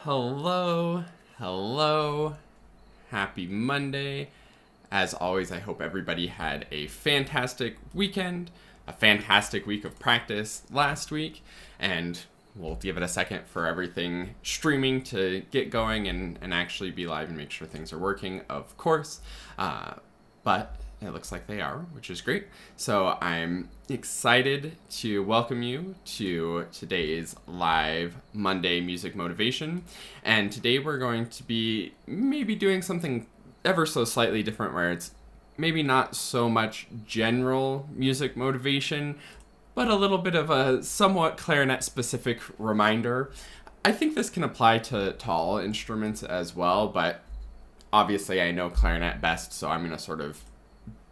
Hello, hello, happy Monday. As always, I hope everybody had a fantastic weekend, a fantastic week of practice last week, and we'll give it a second for everything streaming to get going and actually be live and make sure things are working, of course. But it looks like they are, which is great. So I'm excited to welcome you to today's live Monday Music Motivation. And today we're going to be maybe doing something ever so slightly different where it's maybe not so much general music motivation, but a little bit of a somewhat clarinet specific reminder. I think this can apply to all instruments as well, but obviously I know clarinet best, so I'm going to sort of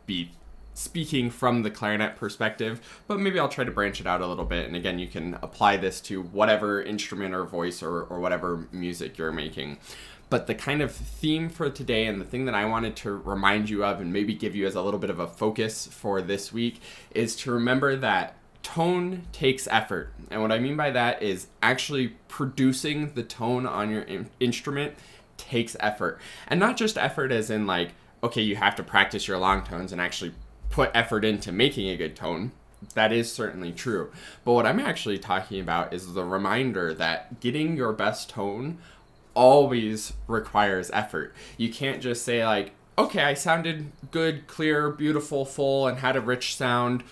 be speaking from the clarinet perspective, but maybe I'll try to branch it out a little bit. And again, you can apply this to whatever instrument or voice or whatever music you're making. But the kind of theme for today and the thing that I wanted to remind you of and maybe give you as a little bit of a focus for this week is to remember that tone takes effort. And what I mean by that is actually producing the tone on your instrument takes effort. And not just effort as in like, okay, you have to practice your long tones and actually put effort into making a good tone. That is certainly true. But what I'm actually talking about is the reminder that getting your best tone always requires effort. You can't just say like, okay, I sounded good, clear, beautiful, full, and had a rich sound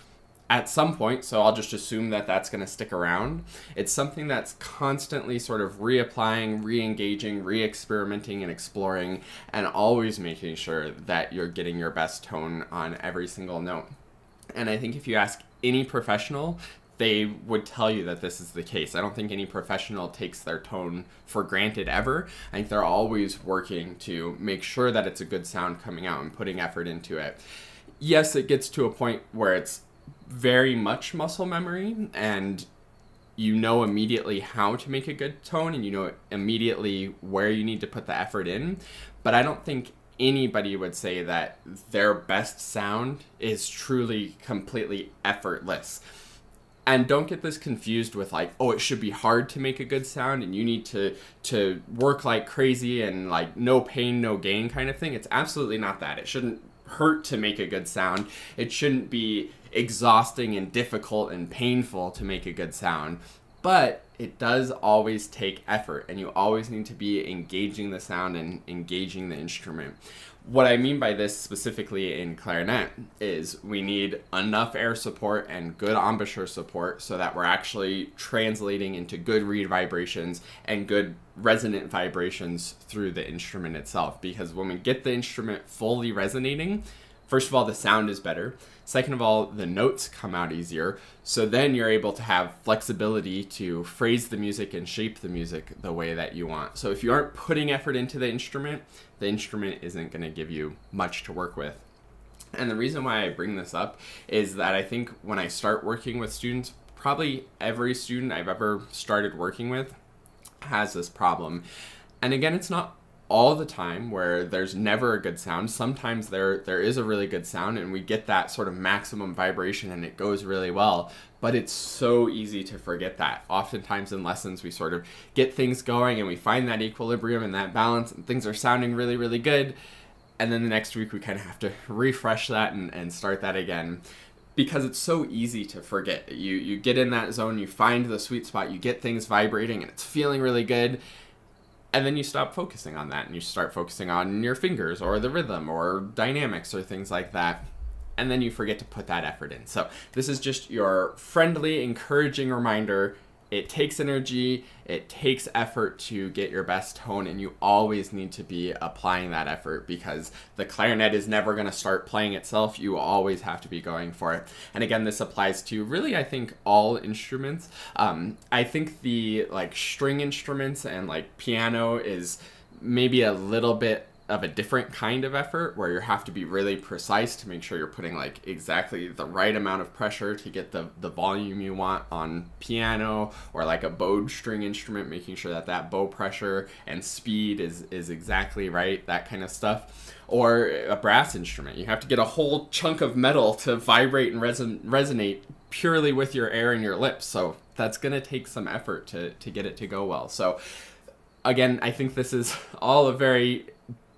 at some point, so I'll just assume that that's going to stick around. It's something that's constantly sort of reapplying, re-engaging, re-experimenting and exploring, and always making sure that you're getting your best tone on every single note. And I think if you ask any professional, they would tell you that this is the case. I don't think any professional takes their tone for granted ever. I think they're always working to make sure that it's a good sound coming out and putting effort into it. Yes, it gets to a point where it's very much muscle memory and you know immediately how to make a good tone and you know immediately where you need to put the effort in. But I don't think anybody would say that their best sound is truly completely effortless. And don't get this confused with like, oh, it should be hard to make a good sound and you need to work like crazy and like no pain, no gain kind of thing. It's absolutely not that. It shouldn't hurt to make a good sound. It shouldn't be exhausting and difficult and painful to make a good sound. But it does always take effort and you always need to be engaging the sound and engaging the instrument. What I mean by this specifically in clarinet is we need enough air support and good embouchure support so that we're actually translating into good reed vibrations and good resonant vibrations through the instrument itself. Because when we get the instrument fully resonating, first of all, the sound is better. Second of all, the notes come out easier. So then you're able to have flexibility to phrase the music and shape the music the way that you want. So if you aren't putting effort into the instrument isn't going to give you much to work with. And the reason why I bring this up is that I think when I start working with students, probably every student I've ever started working with has this problem. And again, it's not all the time where there's never a good sound. Sometimes there is a really good sound and we get that sort of maximum vibration and it goes really well, but it's so easy to forget that. Oftentimes in lessons we sort of get things going and we find that equilibrium and that balance and things are sounding really, really good, and then the next week we kind of have to refresh that and start that again. Because it's so easy to forget. You get in that zone, you find the sweet spot, you get things vibrating and it's feeling really good. And then you stop focusing on that and you start focusing on your fingers or the rhythm or dynamics or things like that. And then you forget to put that effort in. So this is just your friendly, encouraging reminder. It takes energy, it takes effort to get your best tone, and you always need to be applying that effort because the clarinet is never going to start playing itself. You always have to be going for it. And again, this applies to really, I think, all instruments. I think the like string instruments and like piano is maybe a little bit of a different kind of effort where you have to be really precise to make sure you're putting like exactly the right amount of pressure to get the volume you want on piano, or like a bowed string instrument, making sure that that bow pressure and speed is exactly right, that kind of stuff. Or a brass instrument, you have to get a whole chunk of metal to vibrate and resonate purely with your air in your lips, so that's going to take some effort to get it to go well. So again, I think this is all a very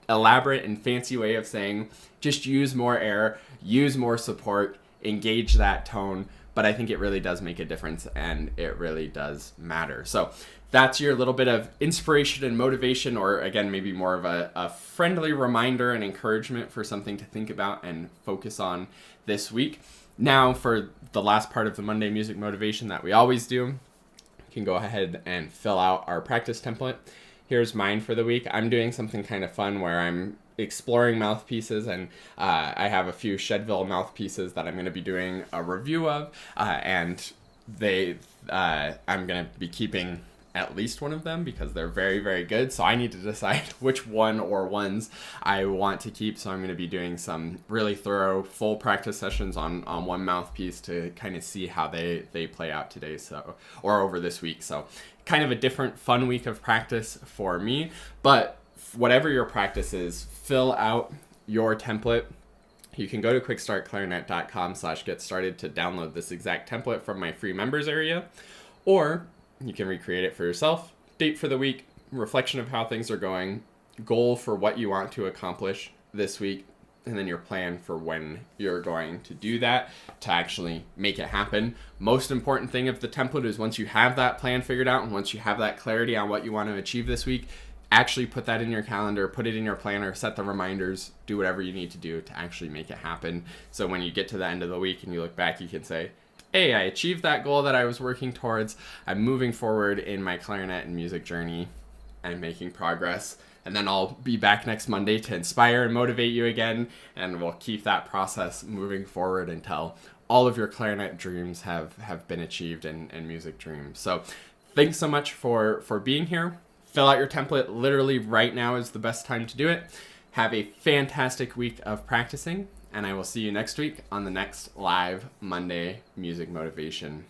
elaborate and fancy way of saying just use more air, use more support, engage that tone. But I think it really does make a difference, and it really does matter. So that's your little bit of inspiration and motivation, or again, maybe more of a friendly reminder and encouragement for something to think about and focus on this week. Now for the last part of the Monday Music Motivation that we always do, you can go ahead and fill out our practice template. Here's mine for the week. I'm doing something kind of fun where I'm exploring mouthpieces, and I have a few Shedville mouthpieces that I'm going to be doing a review of, and I'm going to be keeping at least one of them because they're very, very good. So I need to decide which one or ones I want to keep. So I'm going to be doing some really thorough full practice sessions on one mouthpiece to kind of see how they play out today, or over this week. So kind of a different fun week of practice for me. But whatever your practice is, fill out your template. You can go to quickstartclarinet.com/get-started to download this exact template from my free members area, or you can recreate it for yourself. Date for the week, reflection of how things are going, goal for what you want to accomplish this week, and then your plan for when you're going to do that to actually make it happen. Most important thing of the template is once you have that plan figured out and once you have that clarity on what you want to achieve this week, actually put that in your calendar, put it in your planner, set the reminders, do whatever you need to do to actually make it happen. So when you get to the end of the week and you look back, you can say, hey, I achieved that goal that I was working towards. I'm moving forward in my clarinet and music journey. I'm making progress. And then I'll be back next Monday to inspire and motivate you again. And we'll keep that process moving forward until all of your clarinet dreams have been achieved and music dreams. So thanks so much for being here. Fill out your template. Literally right now is the best time to do it. Have a fantastic week of practicing, and I will see you next week on the next live Monday Music Motivation.